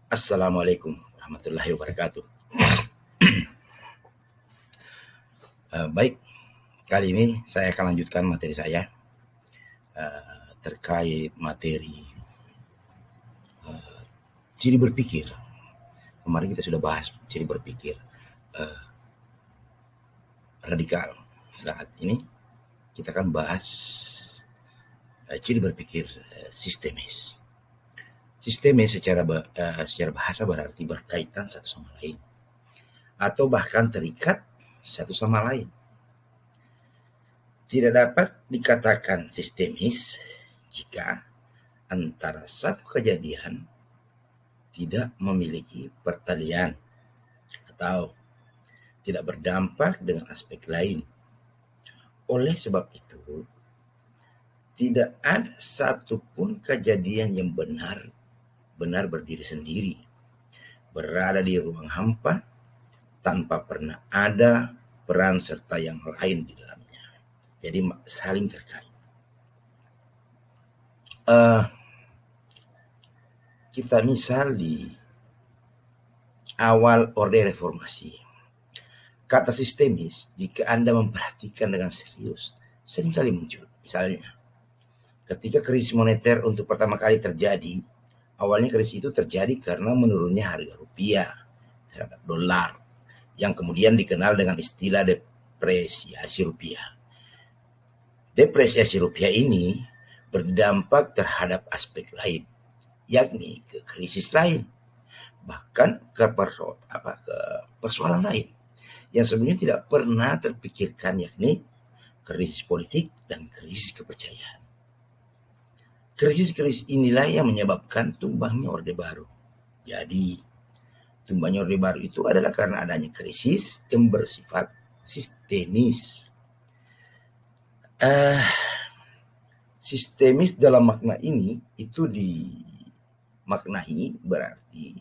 Assalamualaikum warahmatullahi wabarakatuh. Baik, kali ini saya akan lanjutkan materi saya terkait materi ciri berpikir. Kemarin kita sudah bahas ciri berpikir radikal. Saat ini kita akan bahas ciri berpikir sistemis. Sistemis secara bahasa berarti berkaitan satu sama lain atau bahkan terikat satu sama lain. Tidak dapat dikatakan sistemis jika antara satu kejadian tidak memiliki pertalian atau tidak berdampak dengan aspek lain. Oleh sebab itu, tidak ada satupun kejadian yang benar berdiri sendiri, berada di ruang hampa, tanpa pernah ada peran serta yang lain di dalamnya. Jadi saling terkait. Kita misal di awal Orde Reformasi, kata sistemis jika Anda memperhatikan dengan serius seringkali muncul. Misalnya, ketika krisis moneter untuk pertama kali terjadi, awalnya krisis itu terjadi karena menurunnya harga rupiah terhadap dolar, yang kemudian dikenal dengan istilah depresiasi rupiah. Depresiasi rupiah ini berdampak terhadap aspek lain, yakni ke krisis lain, bahkan ke persoalan lain yang sebenarnya tidak pernah terpikirkan, yakni krisis politik dan krisis kepercayaan. Krisis-krisis inilah yang menyebabkan tumbangnya Orde Baru. Jadi, tumbangnya Orde Baru itu adalah karena adanya krisis yang bersifat sistemis. Sistemis dalam makna ini itu dimaknai berarti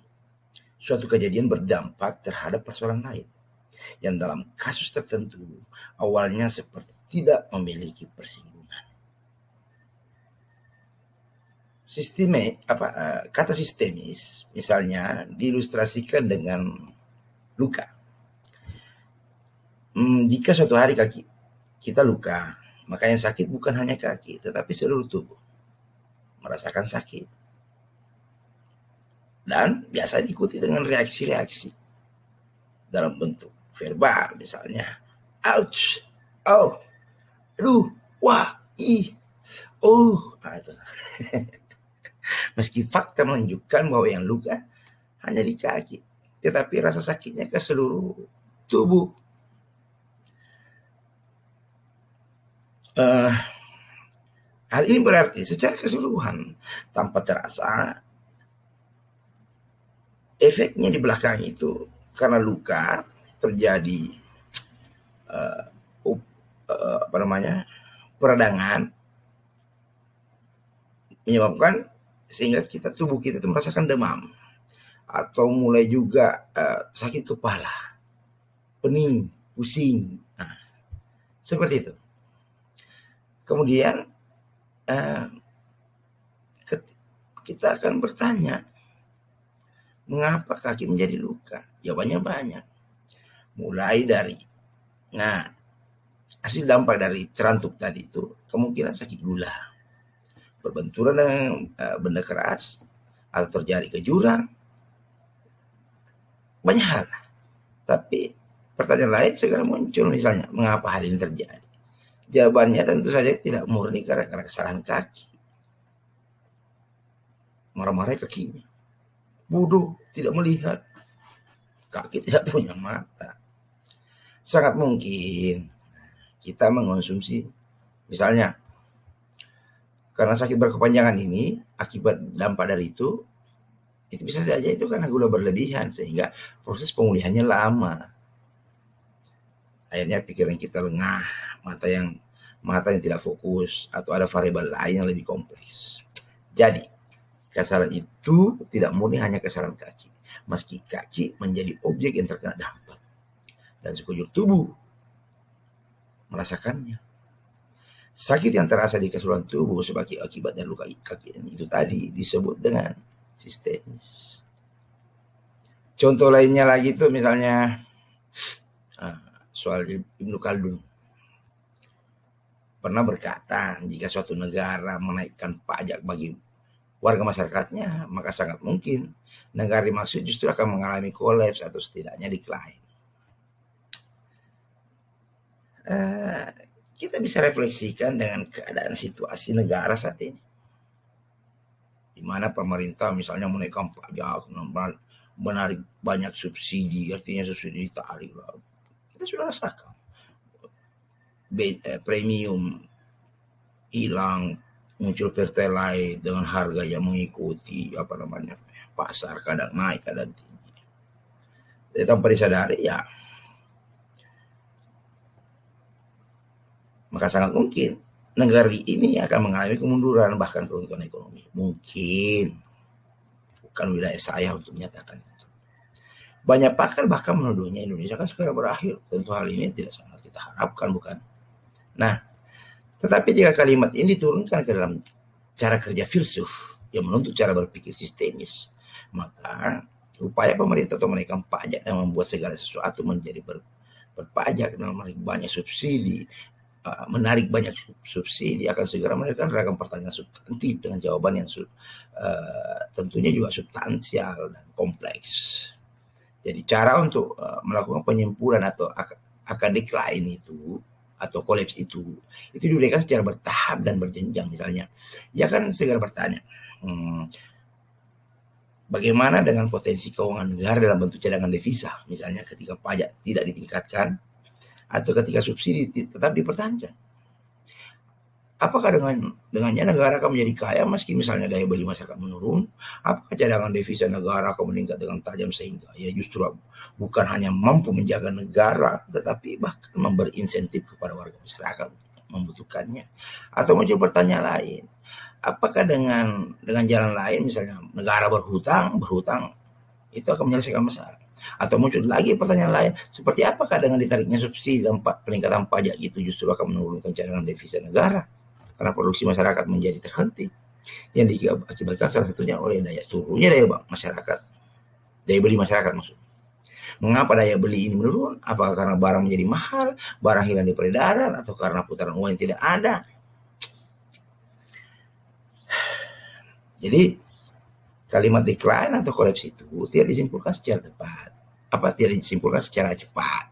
suatu kejadian berdampak terhadap persoalan lain yang dalam kasus tertentu awalnya seperti tidak memiliki persinggungan. Kata sistemis misalnya diilustrasikan dengan luka. Jika suatu hari kaki kita luka, maka yang sakit bukan hanya kaki, tetapi seluruh tubuh merasakan sakit. Dan biasa diikuti dengan reaksi-reaksi dalam bentuk verbal, misalnya ouch, oh, aduh, wah, ih, oh. Meski fakta menunjukkan bahwa yang luka hanya di kaki, tetapi rasa sakitnya ke seluruh tubuh. Hal ini berarti secara keseluruhan tanpa terasa efeknya di belakang itu karena luka terjadi peradangan menyebabkan sehingga tubuh kita itu merasakan demam atau mulai juga sakit kepala, pening, pusing, seperti itu. Kemudian kita akan bertanya, mengapa kaki menjadi luka? Jawabannya banyak. Mulai dari, hasil dampak dari terantuk tadi itu kemungkinan sakit gula, berbenturan dengan benda keras, atau terjadi ke jurang, banyak hal. Tapi pertanyaan lain segera muncul, misalnya, mengapa hal ini terjadi? Jawabannya tentu saja tidak murni karena kesalahan kaki. Marah-marah kakinya. Bodoh, tidak melihat. Kaki tidak punya mata. Sangat mungkin kita mengonsumsi, misalnya, karena sakit berkepanjangan ini, akibat dampak dari itu bisa saja itu karena gula berlebihan, sehingga proses pemulihannya lama. Akhirnya pikiran kita lengah, mata yang tidak fokus, atau ada variabel lain yang lebih kompleks. Jadi, kesalahan itu tidak murni hanya kesalahan kaki, meski kaki menjadi objek yang terkena dampak, dan sekujur tubuh merasakannya. Sakit yang terasa di keseluruhan tubuh sebagai akibat dari luka kaki itu tadi disebut dengan sistemis. Contoh lainnya lagi tuh misalnya soal Ibnu Khaldun pernah berkata, jika suatu negara menaikkan pajak bagi warga masyarakatnya, maka sangat mungkin negara dimaksud justru akan mengalami kolaps atau setidaknya decline. Kita bisa refleksikan dengan keadaan situasi negara saat ini, di mana pemerintah misalnya menaikkan pajak, menarik banyak subsidi, artinya subsidi ditarik. Kita sudah rasakan premium hilang, muncul pertalite dengan harga yang mengikuti pasar, kadang naik kadang tinggi. Jadi tanpa disadari ya, maka sangat mungkin negara ini akan mengalami kemunduran bahkan kerugian ekonomi. Mungkin, bukan wilayah saya untuk menyatakan itu. Banyak pakar bahkan menuduhnya Indonesia kan segera berakhir. Tentu hal ini tidak sangat kita harapkan, bukan? Nah, tetapi jika kalimat ini diturunkan ke dalam cara kerja filsuf yang menuntut cara berpikir sistemis, maka upaya pemerintah untuk menaikkan pajak dan membuat segala sesuatu menjadi berpajak dan menarik banyak subsidi, akan segera melahirkan ragam pertanyaan substantif dengan jawaban yang tentunya juga substansial dan kompleks. Jadi cara untuk melakukan penyimpulan atau akan decline itu atau kolaps itu diberikan secara bertahap dan berjenjang. Misalnya, ya kan segera bertanya, bagaimana dengan potensi keuangan negara dalam bentuk cadangan devisa, misalnya ketika pajak tidak ditingkatkan atau ketika subsidi tetap dipertahankan. Apakah dengannya negara akan menjadi kaya meski misalnya daya beli masyarakat menurun? Apakah cadangan devisa negara akan meningkat dengan tajam sehingga ya justru bukan hanya mampu menjaga negara, tetapi bahkan memberi insentif kepada warga masyarakat membutuhkannya? Atau muncul pertanyaan lain, apakah dengan jalan lain, misalnya negara berhutang itu akan menyelesaikan masalah? Atau muncul lagi pertanyaan lain, seperti apakah dengan ditariknya subsidi dan peningkatan pajak itu justru akan menurunkan cadangan devisa negara karena produksi masyarakat menjadi terhenti, yang diakibatkan salah satunya oleh turunnya daya masyarakat, daya beli masyarakat maksudnya. Mengapa daya beli ini menurun? Apakah karena barang menjadi mahal, barang hilang di peredaran, atau karena putaran uang yang tidak ada? Jadi kalimat decline atau kolaps itu tidak disimpulkan secara tepat, tidak disimpulkan secara cepat.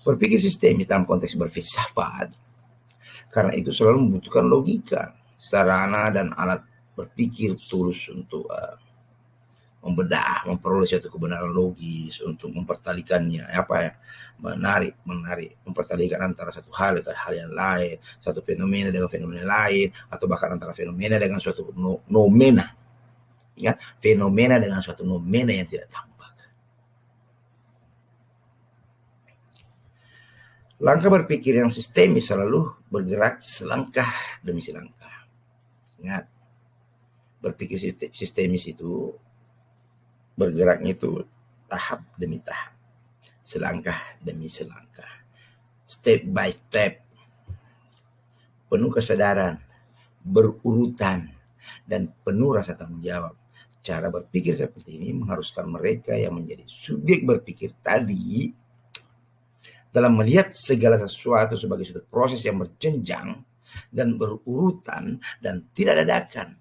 Berpikir sistemis dalam konteks berfilsafat, karena itu selalu membutuhkan logika, sarana dan alat berpikir tulus untuk membedah, memperoleh suatu kebenaran logis, untuk mempertalikannya, mempertalikan antara satu hal dengan hal yang lain, satu fenomena dengan fenomena lain, atau bahkan antara fenomena dengan suatu nomena, ya, fenomena dengan suatu nomena yang tidak tampak. Langkah berpikir yang sistemis selalu bergerak selangkah demi selangkah. Ingat, berpikir sistemis itu bergeraknya itu tahap demi tahap, selangkah demi selangkah, step by step, penuh kesadaran, berurutan, dan penuh rasa tanggung jawab. Cara berpikir seperti ini mengharuskan mereka yang menjadi subjek berpikir tadi dalam melihat segala sesuatu sebagai suatu proses yang berjenjang dan berurutan dan tidak dadakan.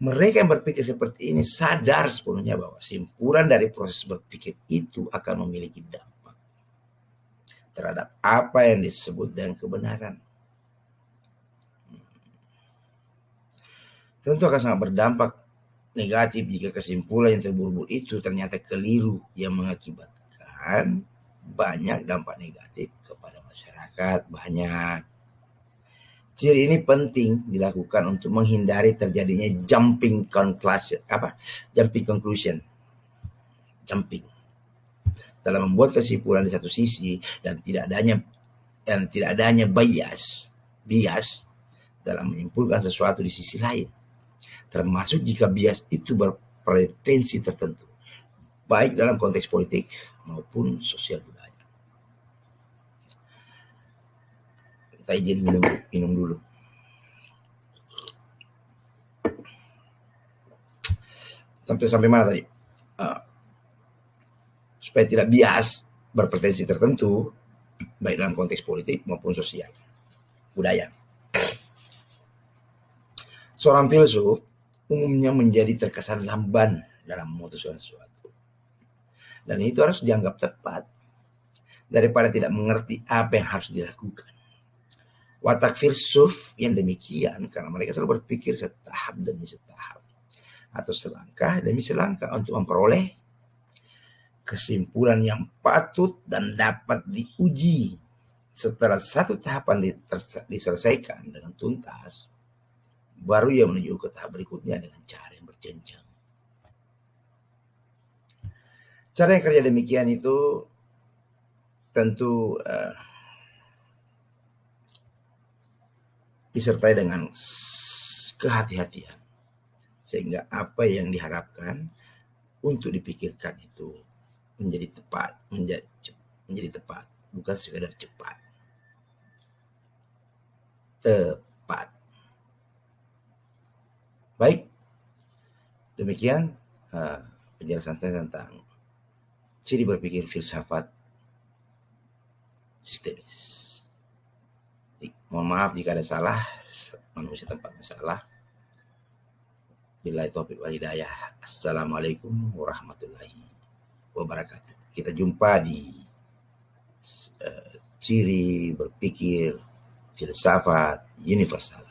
Mereka yang berpikir seperti ini sadar sepenuhnya bahwa simpulan dari proses berpikir itu akan memiliki dampak terhadap apa yang disebut dengan kebenaran. Tentu akan sangat berdampak negatif jika kesimpulan yang terburu-buru itu ternyata keliru, yang mengakibatkan banyak dampak negatif kepada masyarakat. Banyak. Ciri ini penting dilakukan untuk menghindari terjadinya jumping conclusion dalam membuat kesimpulan di satu sisi dan tidak adanya bias dalam menyimpulkan sesuatu di sisi lain, termasuk jika bias itu berpretensi tertentu, baik dalam konteks politik maupun sosial budaya. Kita izin minum dulu. Sampai mana tadi? supaya tidak bias berpretensi tertentu, baik dalam konteks politik maupun sosial, budaya. Seorang filsuf umumnya menjadi terkesan lamban dalam memutuskan sesuatu. Dan itu harus dianggap tepat daripada tidak mengerti apa yang harus dilakukan. Watak filsuf yang demikian karena mereka selalu berpikir setahap demi setahap atau selangkah demi selangkah untuk memperoleh kesimpulan yang patut dan dapat diuji. Setelah satu tahapan diselesaikan dengan tuntas, baru ia menuju ke tahap berikutnya dengan cara yang berjenjang. Cara yang kerja demikian itu tentu disertai dengan kehati-hatian, sehingga apa yang diharapkan untuk dipikirkan itu menjadi tepat, bukan sekadar cepat. Tepat. Baik, demikian penjelasan saya tentang ciri berpikir filsafat sistemis. Mohon maaf jika ada salah, manusia tempatnya salah. Billahi taufiq wal hidayah. Assalamualaikum warahmatullahi wabarakatuh. Kita jumpa di ciri berpikir filsafat universal.